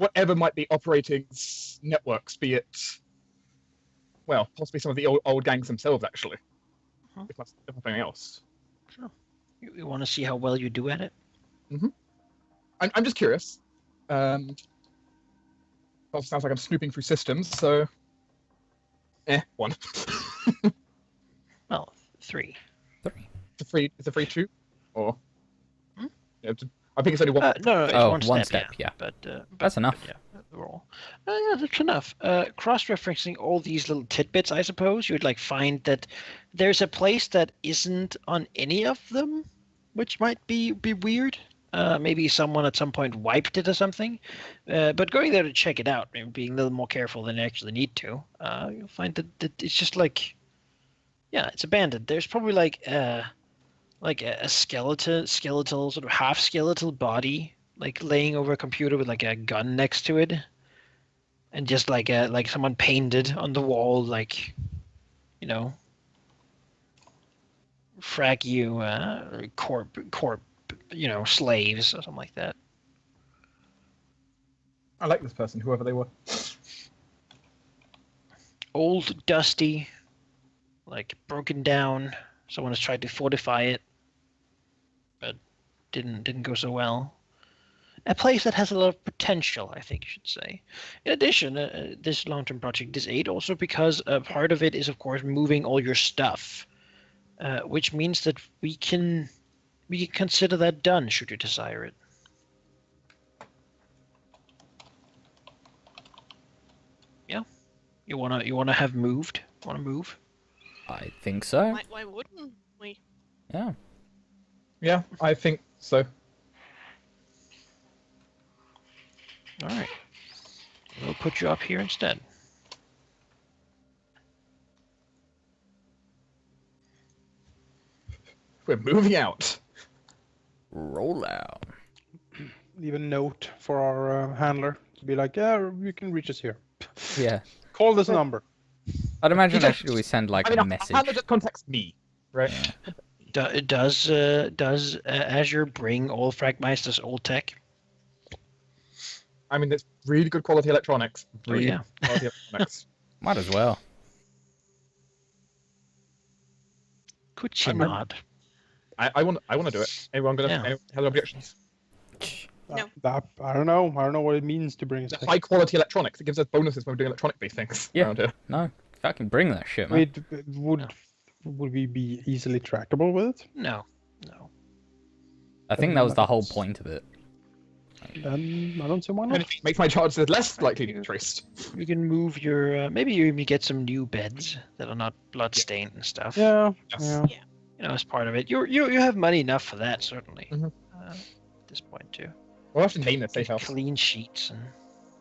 whatever might be operating networks, be it, well, possibly some of the old gangs themselves, actually, if nothing else. Sure. You want to see how well you do at it? I'm just curious. Also sounds like I'm snooping through systems, so 1. Well, 3. It's a free 2, or yeah, I think it's only 1. No, it's one step. Yeah. But That's enough. But yeah, overall. Yeah, that's enough. Cross-referencing all these little tidbits, I suppose, you would like find that there's a place that isn't on any of them, which might be weird. Maybe someone at some point wiped it or something. But going there to check it out, maybe being a little more careful than you actually need to, you'll find that it's just like, yeah, it's abandoned. There's probably like a skeletal sort of half skeletal body, like laying over a computer with like a gun next to it, and just like someone painted on the wall, like, you know, frag you, corp, you know, slaves or something like that. I like this person, whoever they were. Old, dusty, like broken down. Someone has tried to fortify it, but didn't go so well. A place that has a lot of potential, I think you should say. In addition, this long-term project is 8 also because part of it is, of course, moving all your stuff, which means that we can consider that done should you desire it. Yeah, you wanna have moved? Want to move? I think so. Why wouldn't we? Yeah. Yeah, I think so. All right, we'll put you up here instead. We're moving out. Roll out. Leave a note for our handler to be like, yeah, you can reach us here. Yeah. Call this number. I'd imagine actually we send like a message. How does it contact me, right? Yeah. Does Azure bring all Fragmeister's old tech? I mean, it's really good quality electronics. Really yeah. good quality electronics. Might as well. Could you not? I want to do it. Anyone have objections? No. I don't know. I don't know what it means to bring us High quality electronics. It gives us bonuses when we're doing electronic-based things. Yeah. Around here. No. Fucking bring that shit, man. Wait, would we be easily trackable with it? No. I think that was the whole point of it. Then I don't see why And not. it makes my charges less likely to be traced. You can move your maybe you even get some new beds that are not blood-stained and stuff. Yeah. Yes. Yeah. You know, as part of it. You have money enough for that, certainly. Mhm. At this point too. We'll have to name this safe house. Clean sheets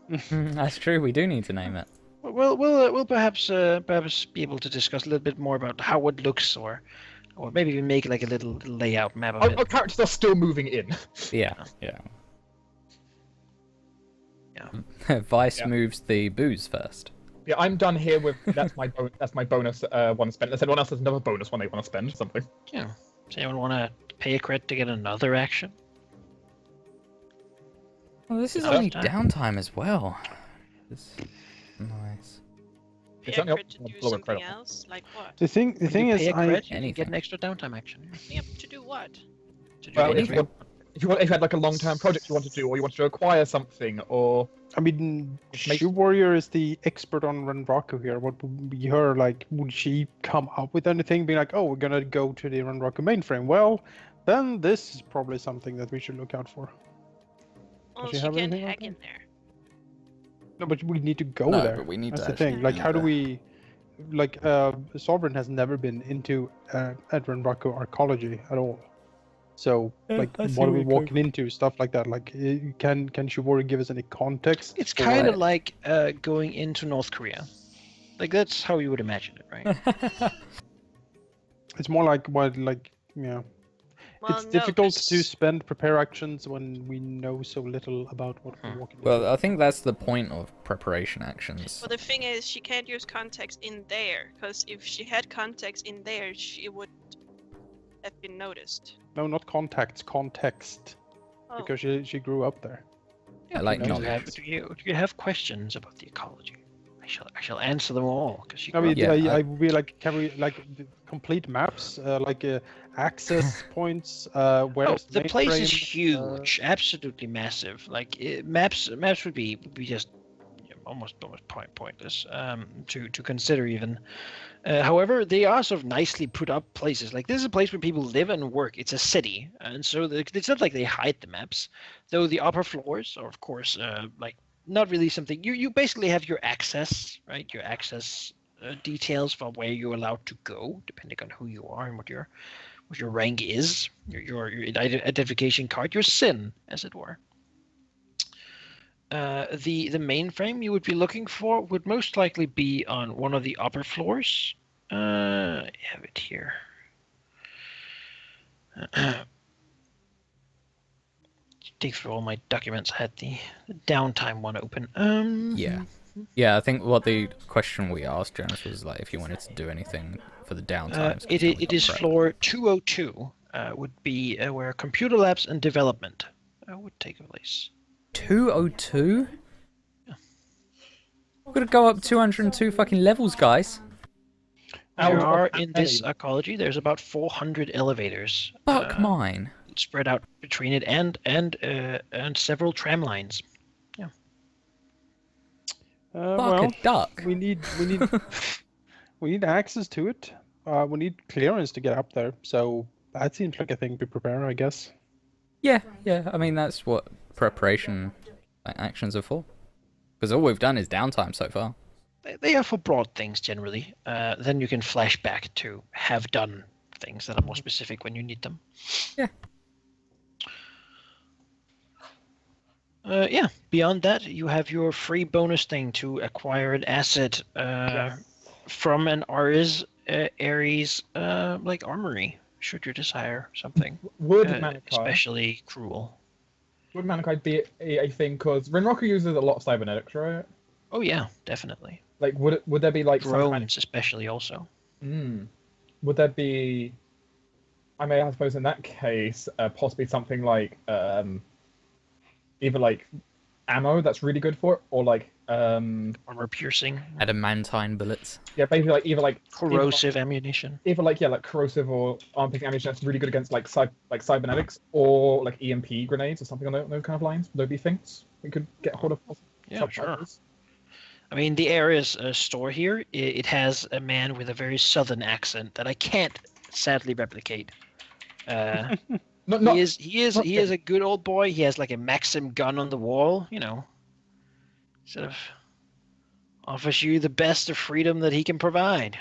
and. That's true. We do need to name it. We'll perhaps be able to discuss a little bit more about how it looks, or maybe even make like a little layout map of Our it. characters are still moving in. Yeah. Yeah. Vice moves the booze first. Yeah, I'm done here with that's my bonus one spent. Unless anyone else has another bonus one they want to spend something. Yeah. Does anyone want to pay a credit to get another action? Well, this is Downtime. only downtime as well. It's nice. It's Pay a only up crit to to do blow a something credit. else? Like what? The thing When you is, pay a credit, you Anything. get an extra downtime action. Yeah, to do what? To do Well, anything. if you had like a long-term project you want to do, or you want to acquire something, or I mean, Make- Shoe Warrior is the expert on Renraku here. What would be her, like, would she come up with anything, being like, oh, we're gonna go to the Renraku mainframe? Well, then this is probably something that we should look out for. Well, she she have can anything like hack that? in there. No, but we need to go No, there. but we need That's to the thing. actually Like, go how do there. we, like, Sovereign has never been into at Renraku archaeology at all. So, like, I see what are where we you're walking into? Stuff like that. Like, can Shibori give us any context? It's for- kind of like going into North Korea. Like that's how you would imagine it, right? It's more like what, like, yeah. Well, It's no, difficult 'cause- to spend prepare actions when we know so little about what we're walking Well, into. I think that's the point of preparation actions. Well, the thing is, she can't use context in there, because if she had context in there, she would have been noticed. No, not contacts, context. Oh, Because she grew up there. I like do you knowledge. do you have questions about the ecology? I shall answer them all because you. I mean, Yeah, I would be like, can we like complete maps, access points? Where's the place is mainframe? huge, absolutely massive. Like maps would be just almost pointless to consider even. However, they are sort of nicely put up places. Like this is a place where people live and work. It's a city, and so it's not like they hide the maps. Though the upper floors are, of course, like not really something. You basically have your access, right? Your access details for where you're allowed to go, depending on who you are and what your rank is. Your identification card, your sin, as it were. The mainframe you would be looking for would most likely be on one of the upper floors. I have it here. Dig through all my documents. I had the downtime one open. Yeah. Yeah, I think what the question we asked Jonas was like if you wanted to do anything for the downtime. It is floor 202. Would be where computer labs and development would take place. 202? We're gonna go up 202 fucking levels, guys. There are in this ecology. There's about 400 elevators. Fuck mine. Spread out between it and several tram lines. Yeah. Fuck a duck. We need we need access to it. We need clearance to get up there. So that seems like a thing to prepare, I guess. Yeah. I mean, that's what preparation actions are for. Because all we've done is downtime so far. They are for broad things generally. Then you can flash back to have done things that are more specific when you need them. Yeah. Beyond that, you have your free bonus thing to acquire an asset from an Ares like armory, should you desire something. Would Manikai, especially cruel. Would Manikai be a thing? Because Renroku uses a lot of cybernetics, right? Oh yeah, definitely. Like, would there be like some drones, kind of... especially also. Would there be? I mean, I suppose in that case, possibly something like either like ammo that's really good for it, or like armor piercing, adamantine bullets. Yeah, basically like either like corrosive ammunition. Either like like corrosive or armor piercing ammunition that's really good against like cybernetics, or like EMP grenades or something on those kind of lines. Would there be things we could get hold of? Yeah, sure. I mean, the Ares store here, it has a man with a very southern accent that I can't sadly replicate. He is a good old boy. He has like a Maxim gun on the wall, you know. Sort of offers you the best of freedom that he can provide.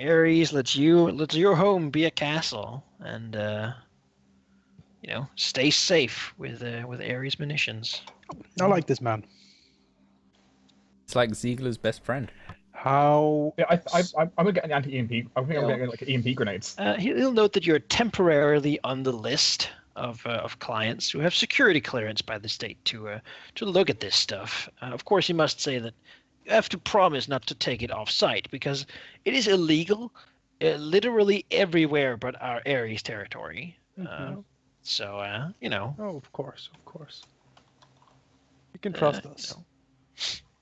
Ares lets your home be a castle, and stay safe with Ares munitions. I like this man. It's like Ziegler's best friend. How? Yeah, I'm gonna get an anti-EMP. I think I'm gonna get like EMP grenades. He'll note that you're temporarily on the list of clients who have security clearance by the state to look at this stuff. Of course, he must say that you have to promise not to take it off-site because it is illegal, literally everywhere but our Ares territory. So Oh, of course. You can trust us.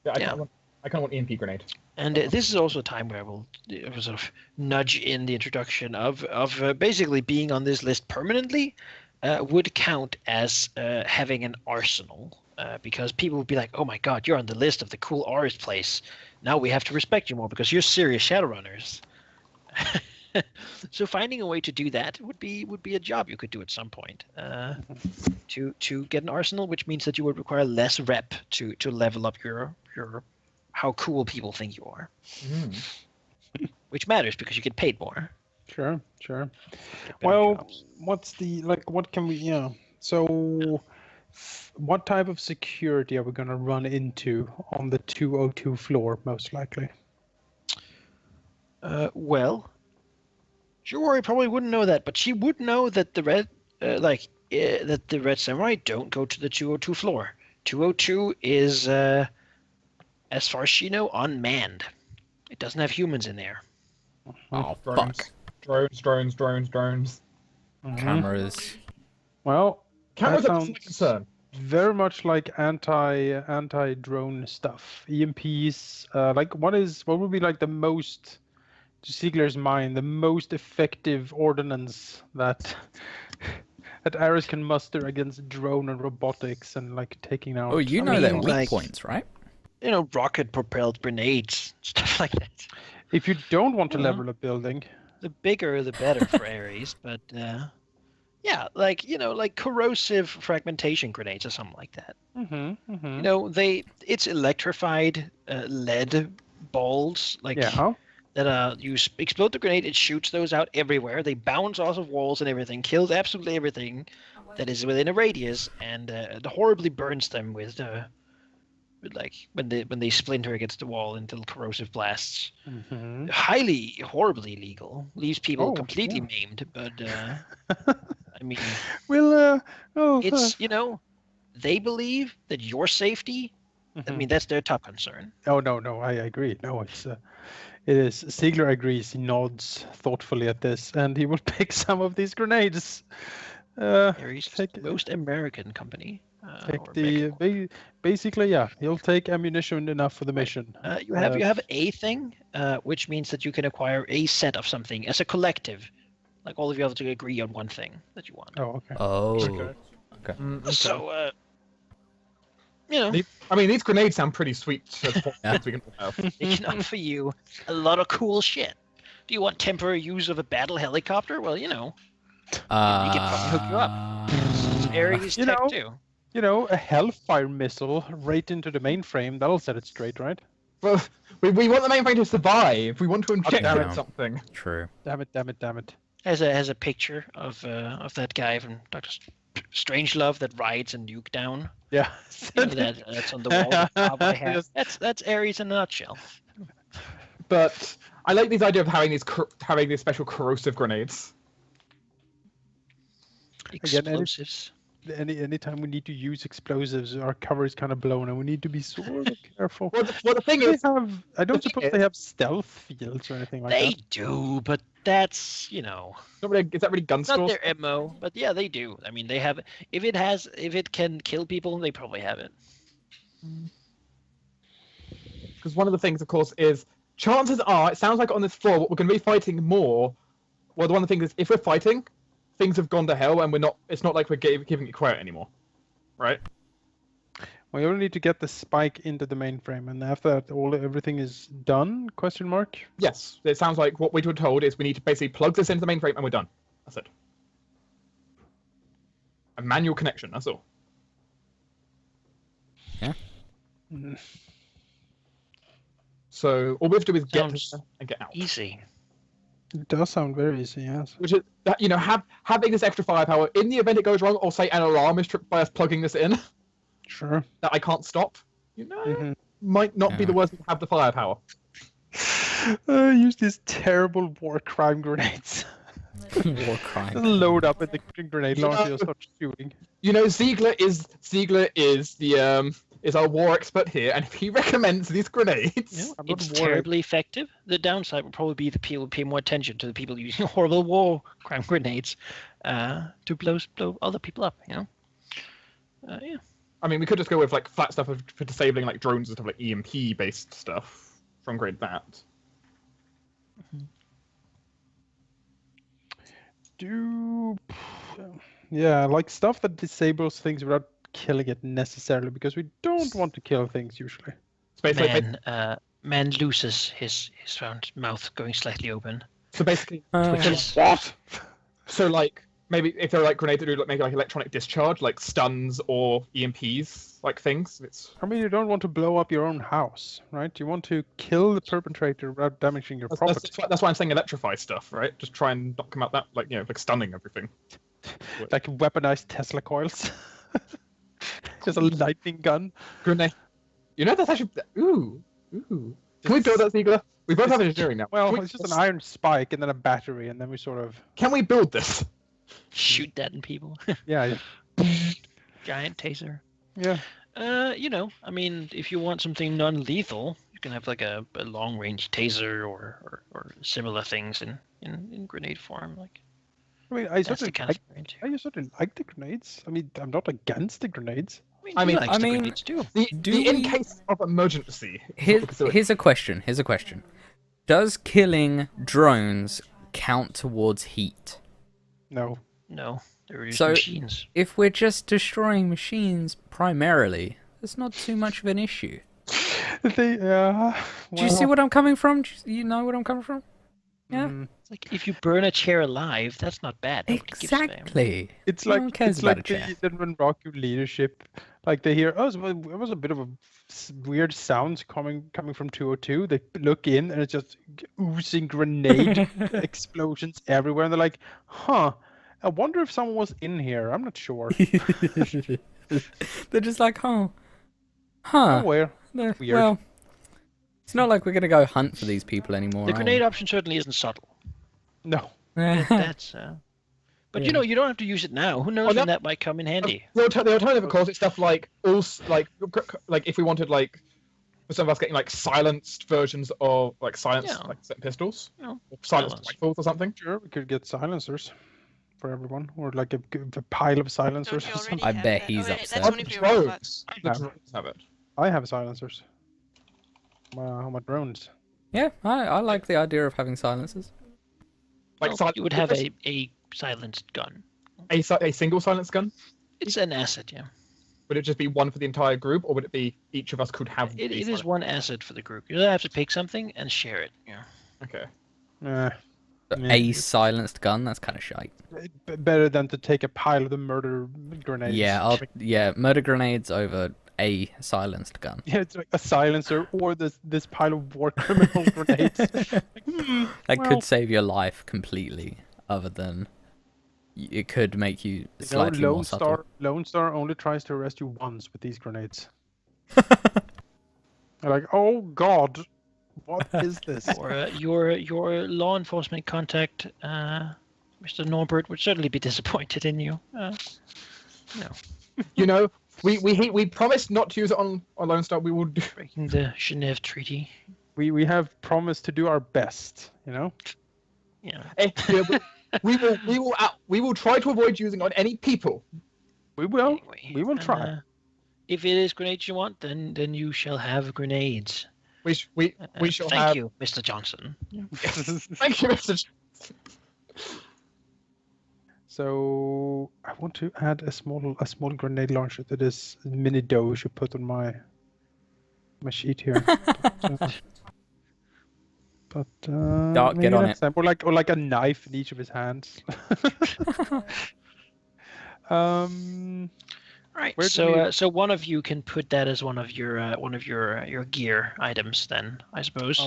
Yeah, I kind of want EMP grenade. And this is also a time where we'll sort of nudge in the introduction of basically being on this list permanently would count as having an arsenal. Because people would be like, oh my god, you're on the list of the cool Ares place. Now we have to respect you more because you're serious Shadowrunners. So finding a way to do that would be a job you could do at some point. To get an arsenal, which means that you would require less rep to level up your how cool people think you are. Which matters because you get paid more. Sure. Well, jobs. what's the what can we so what type of security are we going to run into on the 202 floor most likely? Well, Jori probably wouldn't know that, but she would know that the red that the Red Samurai don't go to the 202 floor. 202 is as far as she know, unmanned. It doesn't have humans in there. Oh, Drones. fuck. Drones. Cameras. Well, Cameras are sounds... my concern. very much like anti-drone stuff. EMPs. What would be like the most, to Ziegler's mind, the most effective ordnance that that Ares can muster against drone and robotics and like taking out. Oh, you I know their mean, weak like- points, right? rocket-propelled grenades, stuff like that. If you don't want to Uh-huh. level a building, The bigger, the better for Ares. But yeah, like like corrosive fragmentation grenades or something like that. You know, it's electrified lead balls, like yeah, that. You explode the grenade, it shoots those out everywhere. They bounce off of walls and everything, kills absolutely everything that is within a radius, and it horribly burns them with like when they splinter against the wall in little corrosive blasts. Highly, horribly illegal. Leaves people Oh, completely yeah. maimed. But I mean, well, it's they believe that your safety. I mean, that's their top concern. oh no, I agree. No, it is. Ziegler agrees. He nods thoughtfully at this, and he will pick some of these grenades. Ares is take- the most American company. Take or the vehicle. basically, yeah. He'll take ammunition enough for the mission. You have a thing, which means that you can acquire a set of something as a collective. Like all of you have to agree on one thing that you want. Oh, okay. Oh. Okay. So, I mean, these grenades sound pretty sweet. As Yeah. we can have. it can offer you a lot of cool shit. Do you want temporary use of a battle helicopter? Well, we can probably hook you up. It's Ares You tech know- too. You know, a Hellfire missile right into the mainframe. That'll set it straight, right? Well, we want the mainframe to survive. We want to inject damn it it. something. True. Damn it. Has a picture of that guy from Doctor Strangelove that rides a nuke down. Yeah. That's on the wall. That cowboy hat. Yes. That's Ares in a nutshell. But I like this idea of having these special corrosive grenades. Again, Explosives. Anytime we need to use explosives, our cover is kind of blown, and we need to be sort of careful. Well, the thing is, I don't the thing suppose they have stealth fields or anything like They that. do, but that's is that really gun not stores? their MO. But yeah, they do. I mean, they have. If it can kill people, they probably have it. Because one of the things, of course, is chances are it sounds like on this floor what we're going to be fighting more. Well, the one thing is if we're fighting, things have gone to hell, and we're not. It's not like we're giving it quiet anymore, right? We only need to get the spike into the mainframe, and after that, everything is done? Question mark. Yes, it sounds like what we were told is we need to basically plug this into the mainframe, and we're done. That's it. A manual connection. That's all. Mm. So all we have to do is get Sounds there and get out. Easy. It does sound very easy, yes. Which is that having this extra firepower in the event it goes wrong, or say an alarm is tripped by us plugging this in Sure. that I can't stop. Mhm. Might not be the worst to have the firepower. Use these terrible war crime grenades. War crime. Just load up in the grenade You launcher know- and start shooting. Ziegler is the is our war expert here, and if he recommends these grenades, I'm not It's worried. terribly effective. The downside would probably be the people pay more attention to the people using horrible war crime grenades to blow other people up. Yeah. I mean, we could just go with like flat stuff for disabling like drones and stuff like EMP based stuff. From grade that. Yeah, like stuff that disables things without killing it necessarily, because we don't want to kill things usually. So basically, Man loses his mouth going slightly open. so basically, Twitches. what? So like maybe if they're like grenades that do like maybe like electronic discharge, like stuns or EMPs, like things. It's I mean, you don't want to blow up your own house, right? You want to kill the perpetrator without damaging your property. that's why I'm saying electrify stuff, right? Just try and knock them out that like like stunning everything. Like weaponized Tesla coils. Just a lightning gun. Grenade. That's actually ooh. Can we build that, Ziegler? We both have engineering now. Well, Can we- it's just an iron spike and then a battery, and then we sort of Can we build this? Shoot that in people. yeah. Giant taser. Yeah. I mean, if you want something non-lethal, you can have like a long-range taser or similar things in grenade form. Like, I mean, That's the kind of grenade. I certainly like the grenades. I mean, I'm not against the grenades. I mean, likes the I mean, grenades too. In case of emergency. Here's a question. Does killing drones count towards heat? No. No, they're just So- machines. If we're just destroying machines primarily, it's not too much of an issue. They, Do you see what I'm coming from? Do you know what I'm coming from? Yeah. It's like if you burn a chair alive, that's not bad. Nobody gives a damn. Exactly. It's No like one cares it's about like a chair. the when Rocky leadership, like they hear, oh, it was a bit of a weird sounds coming from 202. They look in and it's just oozing grenade explosions everywhere, and they're like, huh. I wonder if someone was in here. I'm not sure. They're just like, Oh, huh. where? Weird. Weird. Well, it's not like we're gonna go hunt for these people anymore. The are grenade we? option certainly isn't subtle. No. That's. But Yeah. you know, you don't have to use it now. Who knows Oh, no. when that might come in handy? The alternative, of course, is stuff like like if we wanted like for some of us getting like silenced versions of like silenced Yeah. like certain pistols, Yeah. or silenced Silence. rifles or something. Sure, we could get silencers for everyone, or like a pile of silencers Don't or you already something. I have bet that? he's Wait, upset. That's only for your Drones. robots. The have- drones have it. I have silencers. My drones. Yeah, I like the idea of having silencers. Like Well, you would have a silenced gun. a single silenced gun. It's an asset, yeah. Would it just be one for the entire group, or would it be each of us could have? It a is silenced- one asset for the group. You have to pick something and share it. Yeah. Okay. Yeah. A silenced gun, that's kind of shite. Better than to take a pile of the murder grenades. Yeah, murder grenades over a silenced gun. Yeah, it's like a silencer or this pile of war criminal grenades. That Well- could save your life completely, other than it could make you You know, slightly more subtle. Lone Star only tries to arrest you once with these grenades. They're like, oh god, what is this? Or your law enforcement contact, Mr. Norbert, would certainly be disappointed in you. You know, we promised not to use it on Lone Star. We will do. Breaking the Geneva Treaty. We have promised to do our best, you know? Yeah. We will try to avoid using on any people. We will. Anyway, We will and, try. If it is grenades you want, then you shall have grenades. We shall Thank have. you, Mr. Johnson. Thank you, Mr. So I want to add a small grenade launcher to this mini doge you put on my sheet here. But Dart, maybe get on next time. Or like a knife in each of his hands. Right. Where do So we- so one of you can put that as one of your gear items then, I suppose.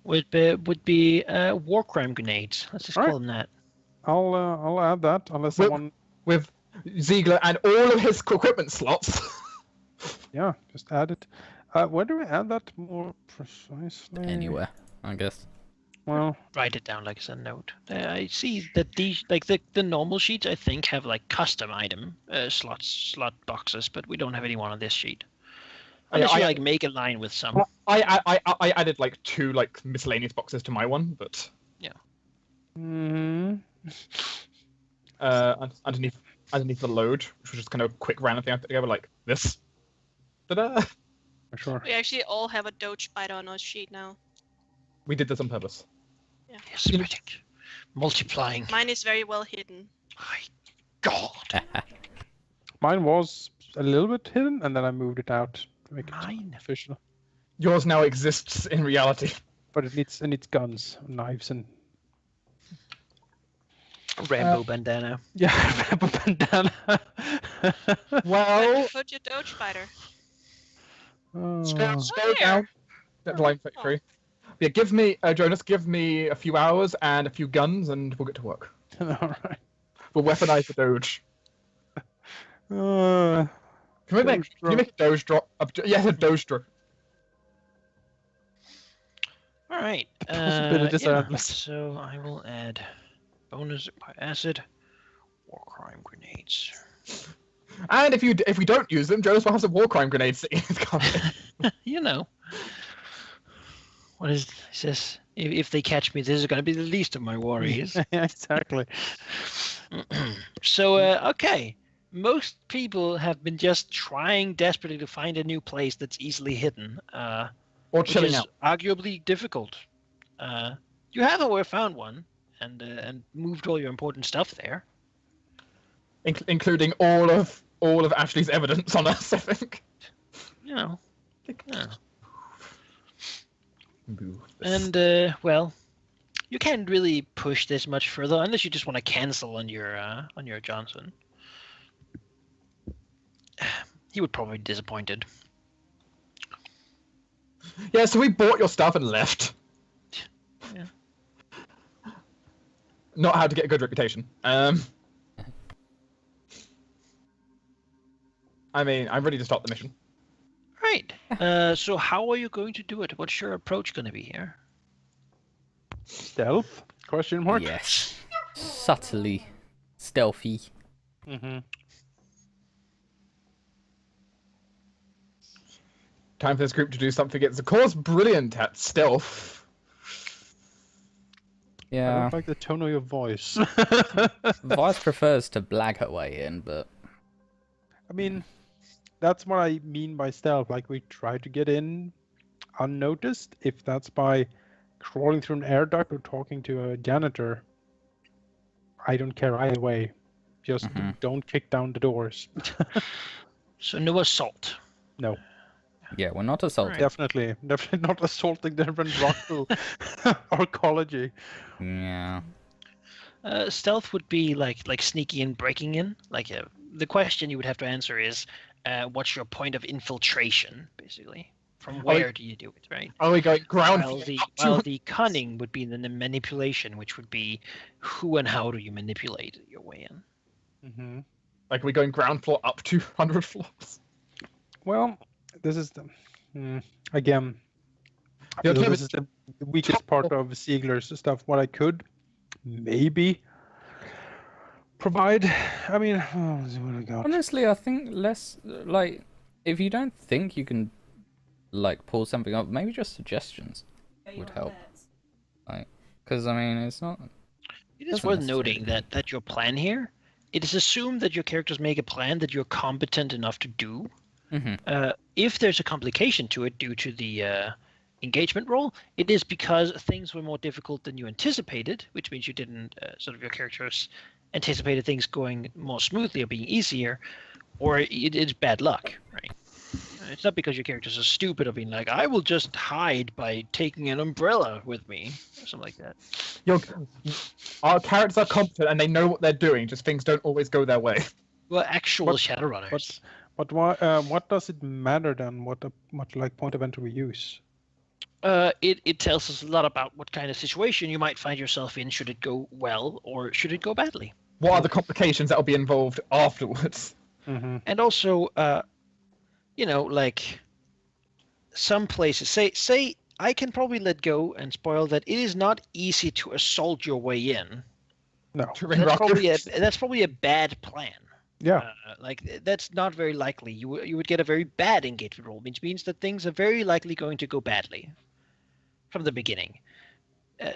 Would be war crime grenades. Let's just Alright. call them that. I'll add that unless Well- someone with Ziegler and all of his equipment slots. just add it. Where do we add that more precisely? Anywhere, I guess. Well, Write it down like as a note. I see that these like the normal sheets I think have like custom item slot boxes, but we don't have anyone on this sheet. Unless you like make a line with some. I added like 2 like miscellaneous boxes to my one, but underneath the load, which was just kind of a quick random thing I put together like this. Ta-da! sure. We actually all have a Doge spider on our sheet now. We did this on purpose. Yes, predict. Multiplying. Mine is very well hidden. My God. Mine was a little bit hidden, and then I moved it out to make it Mine. official. Yours now exists in reality. But it needs guns, knives, and Rambo bandana. yeah, Rambo bandana. Well, Put your Doge spider. scroll there. down. Deadline factory. Yeah, give me Jonas. Give me a few hours and a few guns, and we'll get to work. All right. We'll weaponize the Doge. Uh, Can you make a Doge drop? Yes, a Doge drop. All right. Possibilities are endless. So I will add bonus by acid, war crime grenades. And if we don't use them, Jonas will have some war crime grenades sitting in his cupboard. You know. What is this? If they catch me, this is going to be the least of my worries. Yeah, exactly. So, okay. Most people have been just trying desperately to find a new place that's easily hidden, Or which chilling is out. arguably difficult. You have, however, found one and moved all your important stuff there. Including all of Ashley's evidence on us, I think. You know. Yeah. Boo. And well, you can't really push this much further unless you just want to cancel on your Johnson. He would probably be disappointed. Yeah, so we bought your stuff and left. Yeah. Not how to get a good reputation. I mean, I'm ready to start the mission. Right. So how are you going to do it? What's your approach going to be here? Stealth? Question mark? Yes. Subtly stealthy. Mm-hmm. Time for this group to do something that's, of course, brilliant at stealth. I Yeah. don't like the tone of your voice. Vice prefers to blag her way in, but I mean, that's what I mean by stealth. Like, we try to get in unnoticed. If that's by crawling through an air duct or talking to a janitor, I don't care either way. Just don't kick down the doors. So no assault. No, yeah, we're not assaulting. definitely not assaulting the Renraku arcology. Yeah. Stealth would be like sneaking in, breaking in. The question you would have to answer is, what's your point of infiltration, basically? From where do you do it, right? Are we going ground While floor the, up to- while the cunning would be the manipulation, which would be who and how do you manipulate your way in. Mm-hmm. Like, are we going ground floor up 200 floors? Well, this is the again. The I feel alternative- this is the weakest part of Ziegler's stuff. What I could maybe provide. I mean, what I got. Honestly, I think less like if you don't think you can like pull something up, maybe just suggestions would help. Like, because I mean, it's not. It is Doesn't worth necessarily noting that your plan here, it is assumed that your characters make a plan that you're competent enough to do. Mm-hmm. If there's a complication to it due to the engagement roll, it is because things were more difficult than you anticipated, which means you didn't sort of your characters anticipated things going more smoothly or being easier, or it's bad luck, right? It's not because your characters are stupid or being like, I will just hide by taking an umbrella with me, or something like that. Our characters are competent and they know what they're doing, just things don't always go their way. Well, actual What- Shadowrunners. But what does it matter then? What like point of entry we use? It tells us a lot about what kind of situation you might find yourself in. Should it go well or should it go badly? What are the complications that will be involved afterwards? Mm-hmm. And also, like some places. Say I can probably let go and spoil that it is not easy to assault your way in. No. That's probably a bad plan. Yeah. That's not very likely. You would get a very bad engagement roll, which means that things are very likely going to go badly from the beginning.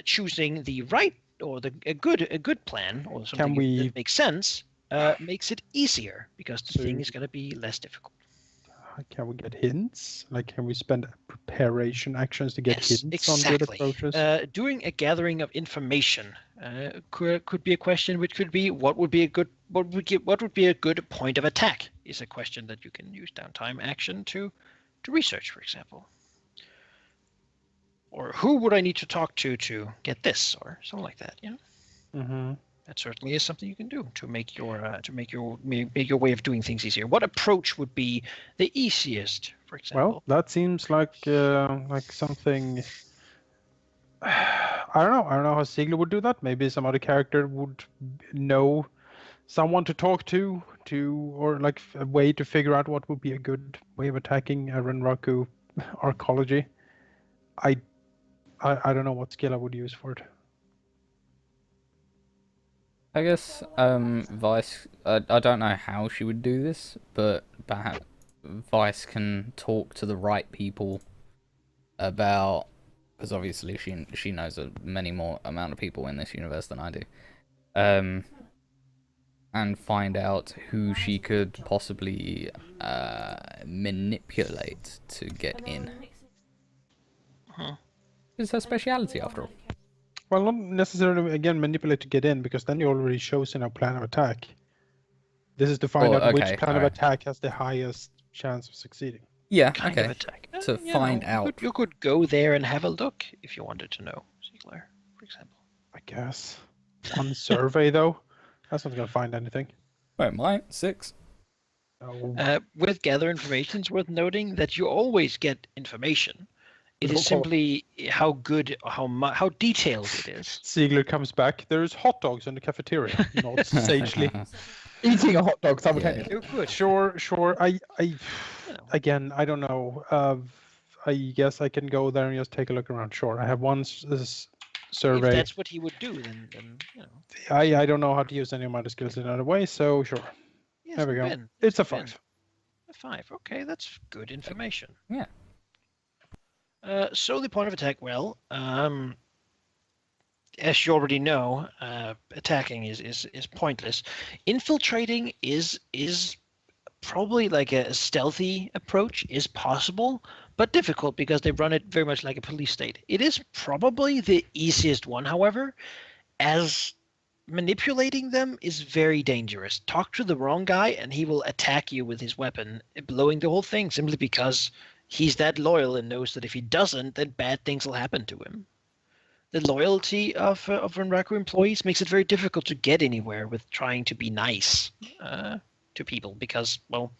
Choosing the right or a good plan or something that makes sense makes it easier because the thing is going to be less difficult. Can we get hints? Like, can we spend preparation actions to get hints exactly. on good approaches? Doing a gathering of information could be a question, which could be what would be a good point of attack is a question that you can use downtime action to research, for example. Or who would I need to talk to get this, or something like that. You know. Mm-hmm. That certainly is something you can do to make your way of doing things easier. What approach would be the easiest, for example? Well, that seems like something. I don't know how Ziegler would do that. Maybe some other character would know someone to talk to, or like a way to figure out what would be a good way of attacking a Renraku arcology. I don't know what skill I would use for it. I guess Vice. I don't know how she would do this, but perhaps Vice can talk to the right people about because obviously she knows a many more amount of people in this universe than I do. And find out who she could possibly manipulate to get in. It's her speciality, after all. Well, not necessarily, again, manipulate to get in, because then you already chosen a plan of attack. This is to find out which plan of attack has the highest chance of succeeding. Yeah, Kind of attack. To find out. You could go there and have a look if you wanted to know, Ziegler, for example. I guess. On survey, though, that's not going to find anything. Wait, mine? 6? No. With gather information, it's worth noting that you always get information. It is simply how good, how detailed it is. Ziegler comes back. There's hot dogs in the cafeteria. Not sagely. Eating a hot dog simultaneously. You're good. Sure. Again, I don't know. I guess I can go there and just take a look around. Sure, I have one survey. If that's what he would do, then you know. I don't know how to use any of my skills in another way, so sure. Yes, there we go. Ben. It's a 5. A 5. Okay, that's good information. Yeah. So the point of attack, well, as you already know, attacking is pointless. Infiltrating is probably like a stealthy approach is possible, but difficult because they run it very much like a police state. It is probably the easiest one, however, as manipulating them is very dangerous. Talk to the wrong guy and he will attack you with his weapon, blowing the whole thing simply because he's that loyal and knows that if he doesn't, then bad things will happen to him. The loyalty of Renraku employees makes it very difficult to get anywhere with trying to be nice to people because, well,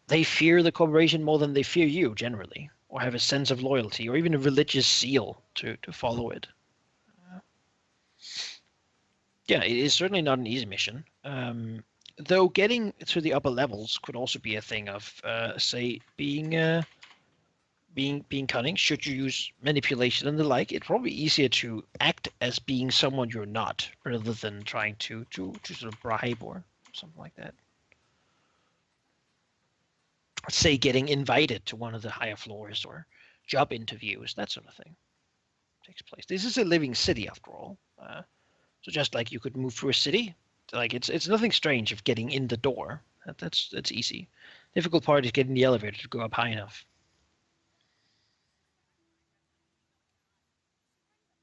they fear the corporation more than they fear you generally, or have a sense of loyalty, or even a religious zeal to follow it. Yeah, it is certainly not an easy mission. Though getting to the upper levels could also be a thing of, say, being cunning. Should you use manipulation and the like, it's probably easier to act as being someone you're not, rather than trying to sort of bribe or something like that. Say getting invited to one of the higher floors or job interviews, that sort of thing takes place. This is a living city, after all. So just like you could move through a city, like it's nothing strange of getting in the door. That's easy. Difficult part is getting the elevator to go up high enough.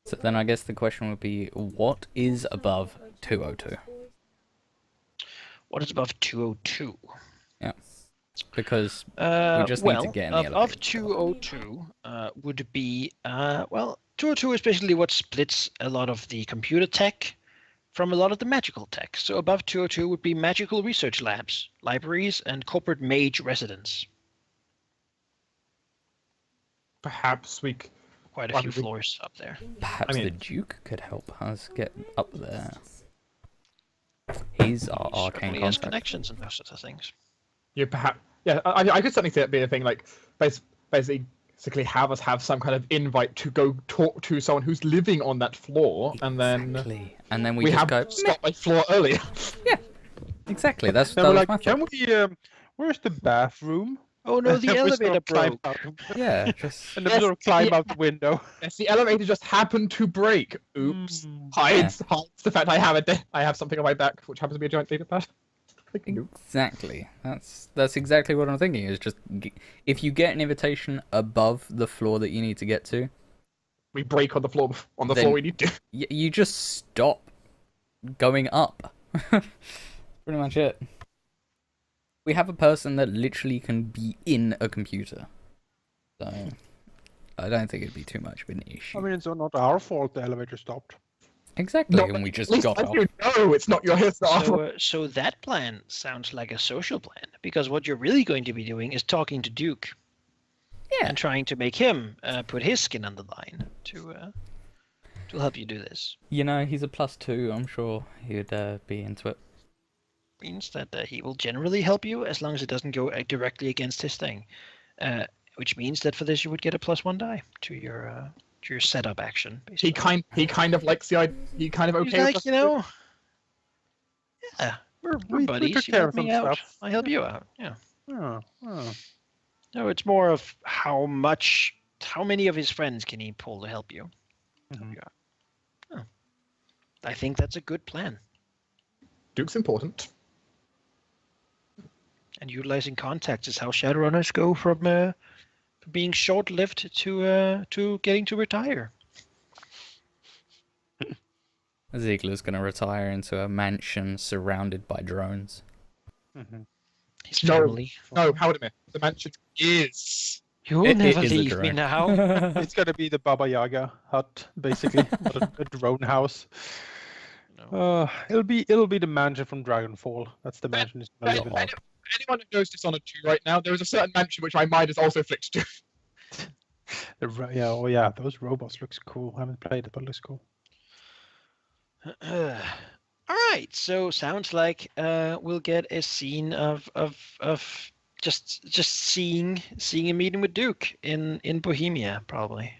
So then I guess the question would be, what is above 202? What is above 202? Yeah. Because we just need to get in the elevator. Above 202 would be, 202 is basically what splits a lot of the computer tech from a lot of the magical tech. So above 202 would be magical research labs, libraries, and corporate mage residence. Perhaps Quite a few floors up there. Perhaps the Duke could help us get up there. He's our arcane He has contact. connections and those sorts of things. I could certainly see it being a thing, like basically have us have some kind of invite to go talk to someone who's living on that floor, and then we just have go to stop my floor earlier. Yeah, exactly. That we're was like, my can thought. we? Where's the bathroom? Oh no, the We sort of elevator climb broke. out. Yeah, just And then we sort of climb out the window. Yes, the elevator just happened to break. Oops. Hides the fact I have something on my back, which happens to be a giant data pad. exactly. That's exactly what I'm thinking. Is just if you get an invitation above the floor that you need to get to, We break on the floor Then- floor we need to. you just stop going up. Pretty much it. We have a person that literally can be in a computer, so I don't think it'd be too much of an issue. I mean, it's not our fault the elevator stopped. Exactly, No, and we just At least got I off. do know it's not your stuff. So that plan sounds like a social plan, because what you're really going to be doing is talking to Duke. Yeah. And trying to make him put his skin on the line to help you do this. You know, he's a +2. I'm sure he'd be into it. Means that he will generally help you as long as it doesn't go directly against his thing. Which means that for this you would get a +1 die to your setup action. Basically. He kind of likes the idea. He kind of okay. He's with like, us. you know, yeah, we're We buddies. took You care help of me some out. stuff. I help you out. Yeah. Oh. No, it's more of how much how many of his friends can he pull to help you? Mhm. I think that's a good plan. Duke's important. And utilizing contacts is how Shadowrunners go from being short-lived to getting to retire. Ziegler's gonna retire into a mansion surrounded by drones. Mhm. His No. family. No, Halldamir. The mansion is. You'll It never is a leave me drone. now. It's gonna be the Baba Yaga hut, basically, but a drone house. It'll be the mansion from Dragonfall. That's the mansion he's gonna live in. Anyone who knows Dishonored 2 right now, there is a certain mansion which my mind is also flicked to. Yeah, those robots looks cool. I haven't played it, but it looks cool. All right, so sounds like we'll get a scene of just seeing a meeting with Duke in Bohemia, probably.